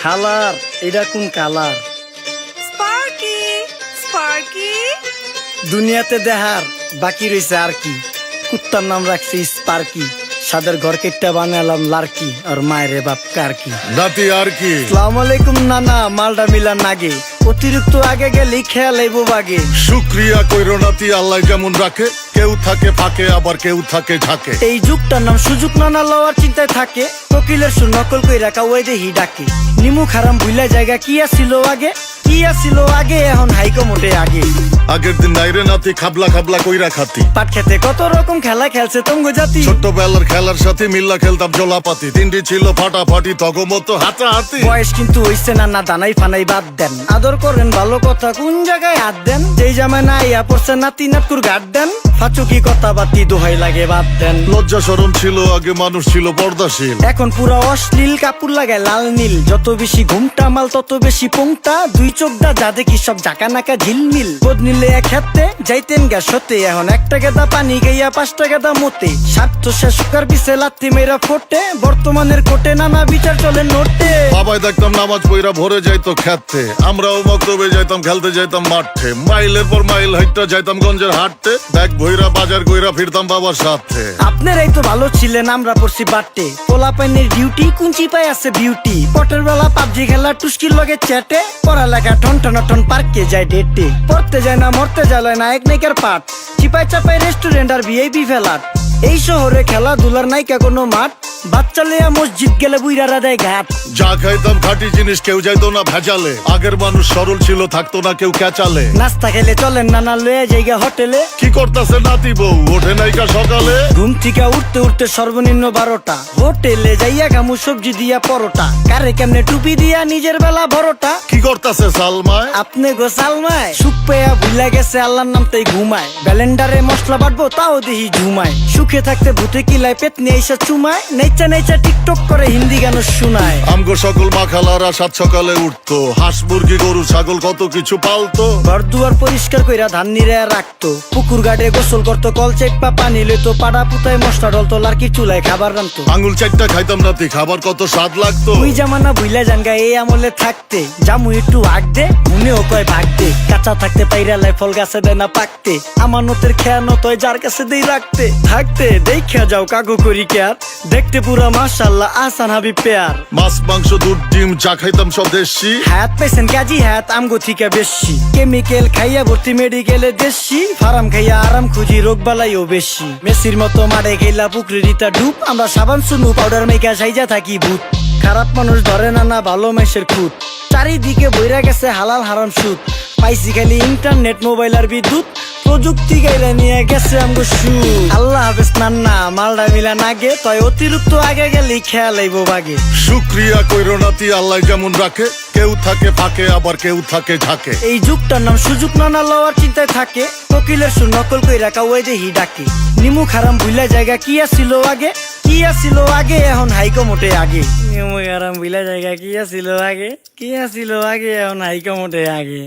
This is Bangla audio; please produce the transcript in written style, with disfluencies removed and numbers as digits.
হালার এটা কোন কালার? স্পার্কি স্পার্কি দুনিয়াতে দেহার বাকি রয়েছে আর কি। কুত্তার নাম রাখছি স্পার্কি, সাদের ঘর কেটটা বানালাম লার্কি, আর মায়ের বাপ কারকি। নাতি আর কি? আসসালামু আলাইকুম নানা, মালডা মিলা নাগে, অতিরিক্ত আগে গেলে খেয়াল আইবো বাগে। শুক্রিয়া কইরো নাতি, আল্লাহ যেমন রাখে, কেউ থাকে ফাঁকে আবার কেউ থাকে ঝাঁকে। এই যুগটার নাম সুযোগ নানা লওয়ার চিন্তায় থাকে, কোকিলের সুর নকল কই রাখা ওই দেহি ডাকে। নিমু খারাম ভুলা জায়গা কি আসিল আগে, কি আসিল আগে, এখন হাইকো মোটে আগে। আগের দিন নাইরে নাতি খাবলা খাবলা কইরা খাতি, পাট খেতে কত রকম খেলা খেলছে তঙ্গ জাতি। ছোট্টবেলার খেলার সাথে মিল্লা খেলতাম জলাপাতি, তিনটি ছিল ফাটাফাটি তগমতো হাতাহাতি। বয়স কিন্তু হইছে না, না দানাই ফানাই বাদ দেন, আদর করেন ভালো কথা কোন জায়গায় হাত দেন। যেই জামায় না ইয়া পড়ছে নাতি নাটকুর গাট দেন, ফাচুকি কথা বাতি দোহাই লাগে বাদ দেন। লজ্জা শরম ছিল আগে, মানুষ ছিল পর্দাশীল, এখন পুরো অশ্লীল, কাপড় লাগায় লাল নীল। যত বেশি ঘুমটা মাল তত বেশি পোংটা, দুই চোখদা যা দেখি সব জাকা নাকা ঝিলমিল। বোধ নিলে এক হাতে যাইতেন গা সতে, এখন একটা গেদা পানি গাইয়া 5টা গেদা মতে। স্বার্থ শেষ কার পিছে লাত্তি মেয়েরা ফোটে, বর্তমানের কোটে নানা বিচার চলে নোটে। বাবাই দেখতাম নামাজ পইরা ভরে যাইতো খেতে, আমরাও মক্তবে যাইতাম, খেলতে যাইতাম মাঠে। মাইলের পর মাইল হাইটটা যাইতাম গঞ্জের হাটতে, ব্যাগ ভইরা বাজার কইরা ফিরতাম বাবার সাথে। আপনারাই তো ভালো ছিলেন, আমরা পড়ছি বাটে। পোলা পাইনের ডিউটি কুঞ্চি পাই আছে বিউটি, পটের বেলা পাবজি খেলা টুস্কির লগে চ্যাটে। পড়ালেখা টন টন টন পার্কে যায় ডেটে, পড়তে যায় না মরতে যায় নায়ক নায়িকার পাঠ। চিপাই চাপাই রেস্টুরেন্ট আর ভিআইপি ফেলাট, এই শহরে খেলাধুলার নাইকা কোনো মাঠ। বাচ্চা লেয়া মসজিদ গেলে বুইরারা দেয় ঘাট। যা খাইতাম খাঁটি জিনিস, কেউ যাইতো না ভেজালে। আগের মানুষ সরল ছিল, থাকতো না কেউ ক্যাচালে। নাস্তা খেলে চলেন নানা লয়ে জায়গা হোটেলে। কি করতাছে নাতি বউ, ওঠে নাইকা সকালে। ঘুম থেকে উঠতে উঠতে সর্বনিম্ন 12টা, হোটেলে যাইয়া গামু সবজি দিয়া পরোটা। কারে কেমনে টুপি দিয়া নিজের বেলা বড়টা। কি করতাছে সালমায়? আপনি গো সালমায় সুখ পেয়া ভুলা গেছে আল্লাহর নাম তাই ঘুমায়। ব্যালেন্ডারে মশলা বাটবো তাও দেহি ঝুমায়। সুখে থাকতে ভূতে কিলায় পেট নিয়ে এসে চুমায়। নেচা নেচা টিকটক করে হিন্দি গান শোনায়। আমগো সকল মাখালারা সাত সকালে উঠতো, হাঁস মুরগি গরু ছাগল কত কিছু পালতো। ঘর দুয়ার পরিষ্কার কইরা ধান নিরে রাখতো, পুকুর ঘাটে গোসল করতো, কল চেপা পানি লইতো। পাড়া পুতায় মশলা ডলতো, লার্কি চুলায় খাবার রান্তো। আঙুল চারটা খাইতাম নাতি, খাবার কত স্বাদ লাগতো। ওই জামানা ভুইলা জানগা এই আমলে থাকতে, জামু একটু আগ দে মনেও কয় ভাগ দে। কাঁচা থাকতে পাইরালায় ফল গাছে দেয় না পাকতে, আমানতের খেয়ানত হয় যার কাছে দেই রাখতে। থাকতে দেখা যাও কাগু করি কেয়ার, দেখতে পুরা মাশাআল্লাহ আসান হাবি পেয়ার। মাছ মাংস দুধ ডিম যা খাইতাম সব দেশি, হাত পেছেন কাজী হাত আমগো থিকা বেশি। কেমিক্যাল খাইয়া ভর্তি মেডিকেলে দেশি, ফার্ম খাইয়া আরাম খুঁজি রোগ বালাইও বেশি। মেসির মতো মারে গেলা পুকুরে রিতা ডুব, আমরা সাবান সুনু পাউডার মেকা সাইজা থাকি ভূত। খারাপ মানুষ ধরে না না ভালো মেসের খুঁত, চারিদিকে বইরা গেছে হালাল হারাম সুদ। পাইছি খালি ইন্টারনেট মোবাইল আর বিদ্যুৎ, প্রযুক্তি গাইলা নিয়ে গেছে আমগো সু। আল্লাহ হাফেজ নান্না, মালডা মিলা নাগে, তয় অতিরিক্ত আগে গেলে খেয়াল আইবো বাগে। শুক্রিয়া কইরো নাতি, আল্লাহ যেমন রাখে, কেউ থাকে ফাঁকে আবার কেউ থাকে ঝাঁকে। এই যুগটার নাম সুযোগ নানা লওয়ার চিন্তায় থাকে, কোকিলের সুর নকল কই রাখা ওই দেহি ডাকে। নিমু খারাম ভুলা জায়গা কি আসিল আগে, কি আসিল আগে, এখন হাইকো মোটে আগে। নিমু খারাম ভুলা জায়গা কি আসিল আগে, কি আসিল আগে, এখন হাইকো মোটে আগে।